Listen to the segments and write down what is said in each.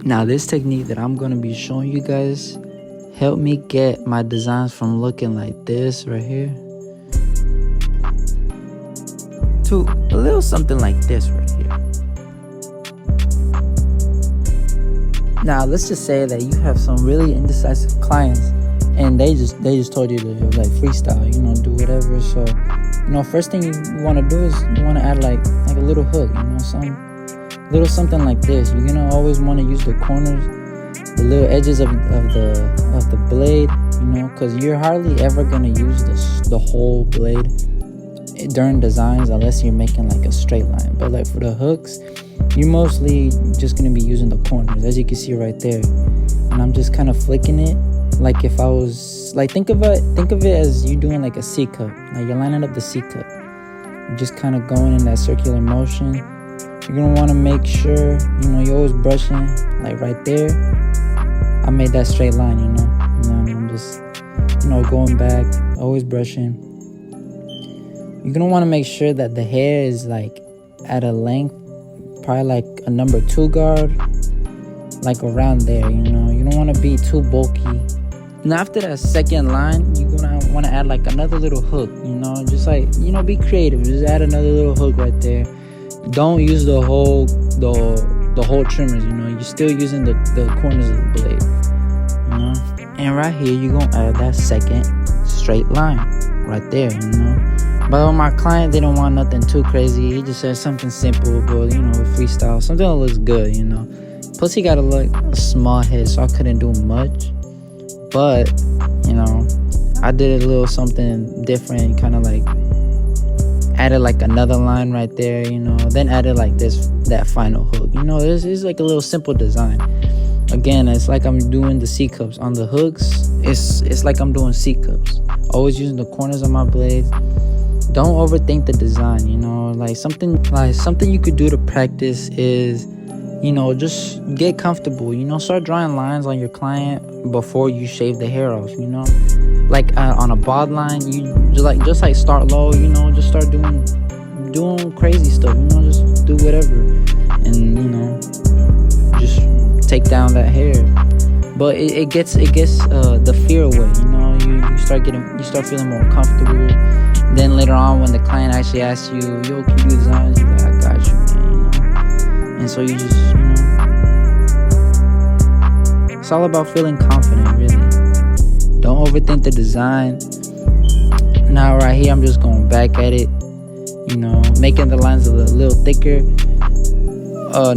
Now this technique that I'm going to be showing you guys helped me get my designs from looking like this right here to a little something like this right here. Now let's just say that you have some really indecisive clients and they just told you to like freestyle, do whatever. So first thing you want to do is you want to add like a little hook, something like this. You're gonna always want to use the corners, the little edges of the blade, because you're hardly ever gonna use the whole blade during designs unless you're making like a straight line. But like for the hooks, you're mostly just gonna be using the corners, as you can see right there. And I'm just kind of flicking it like if I was like, think of it as you doing like a C cup, like you're lining up the C cup. You're just kind of going in that circular motion. You're gonna want to make sure you're always brushing like right there. I made that straight line, and I'm just going back, always brushing. You're gonna want to make sure that the hair is like at a length, probably like a number 2 guard, like around there. You don't want to be too bulky. Now after that second line, you're gonna want to add like another little hook. Just like be creative. Just add another little hook right there. Don't use the whole trimmers. You're still using the corners of the blade. And right here you're gonna add that second straight line right there. But with my client, they don't want nothing too crazy. He just said something simple, but freestyle, something that looks good. Plus he got a small head, so I couldn't do much. But I did a little something different, kind of like added like another line right there, then added like that final hook. This is like a little simple design. Again, it's like I'm doing the C cups on the hooks. It's like I'm doing C cups. Always using the corners of my blades. Don't overthink the design. Like something you could do to practice is just get comfortable. Start drawing lines on your client before you shave the hair off. Like on a bald line, you just like start low. Just start doing crazy stuff. Just do whatever, and just take down that hair. But it gets the fear away. You start feeling more comfortable. Then later on, when the client actually asks you, "Yo, can you do designs?" You're like, "I got you, man." And so you just it's all about feeling confident, really. Don't overthink the design. Now right here, I'm just going back at it, making the lines a little thicker.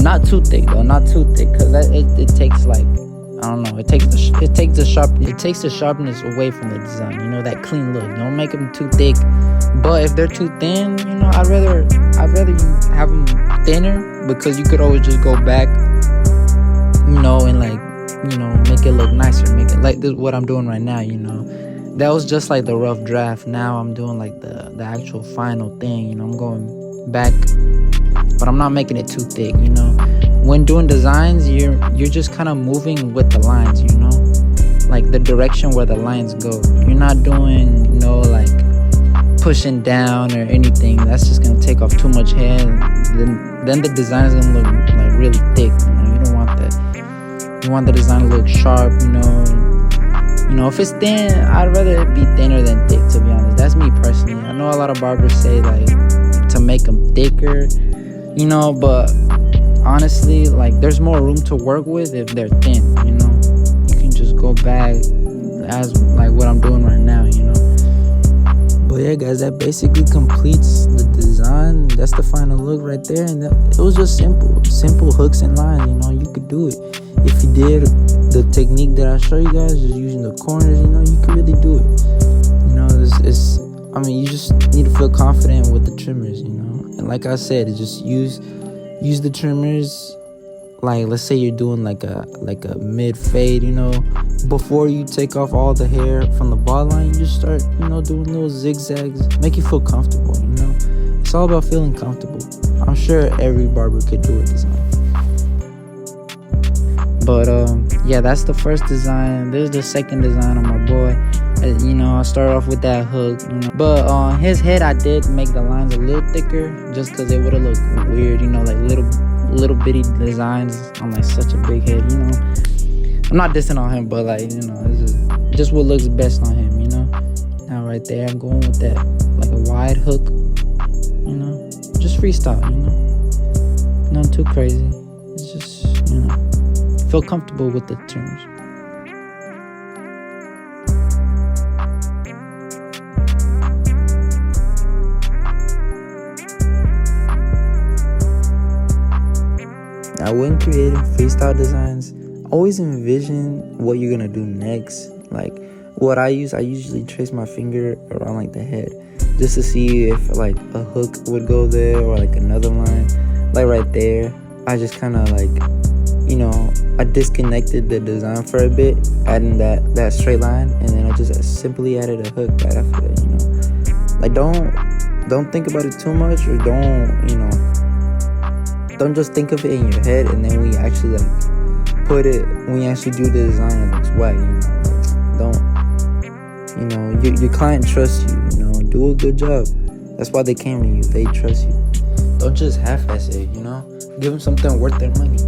Not too thick though, because it takes like, I don't know, it takes the sharpness away from the design. That clean look. Don't make them too thick. But if they're too thin, I'd rather you have them thinner, because you could always just go back, and like, make it look nicer, make it like this, what I'm doing right now. That was just like the rough draft. Now I'm doing like the actual final thing. I'm going back, but I'm not making it too thick. When doing designs, you're just kind of moving with the lines, like the direction where the lines go. You're not doing like pushing down or anything. That's just gonna take off too much hair. Then the design is gonna look like really thick. You don't want that. You want the design to look sharp. If it's thin, I'd rather it be thinner than thick, to be honest. That's me personally. I know a lot of barbers say like to make them thicker, but honestly, like there's more room to work with if they're thin. You can just go back as like what I'm doing right now. But yeah, guys, that basically completes the design. That's the final look right there. And it was just simple hooks and lines. You could do it if you did the technique that I show you guys, just using the corners. You could really do it. You just need to feel confident with the trimmers. And like I said, just use the trimmers. Like, let's say you're doing like a mid fade, before you take off all the hair from the bald line, you just start, doing little zigzags, make you feel comfortable. It's all about feeling comfortable. I'm sure every barber could do a design. But yeah, that's the first design. This is the second design on my boy. I started off with that hook, but on his head I did make the lines a little thicker, just because it would have looked weird, like little bitty designs on like such a big head, you know. I'm not dissing on him, but like, you know, it's just what looks best on him, you know. Now right there, I'm going with that, like a wide hook, you know, just freestyle, you know, nothing too crazy. It's just, you know, feel comfortable with the terms. Now, when creating freestyle designs, always envision what you're gonna do next. Like what I usually trace my finger around like the head, just to see if like a hook would go there or like another line. Like right there, I just kind of like, you know, I disconnected the design for a bit, adding that straight line, and then I just simply added a hook right after that, you know. Like don't think about it too much, or don't just think of it in your head, and then when you actually like when you actually do the design, it looks whack, you know. Like, you know, your client trusts you, you know, do a good job. That's why they came to you, they trust you. Don't just half-ass it, you know. Give them something worth their money.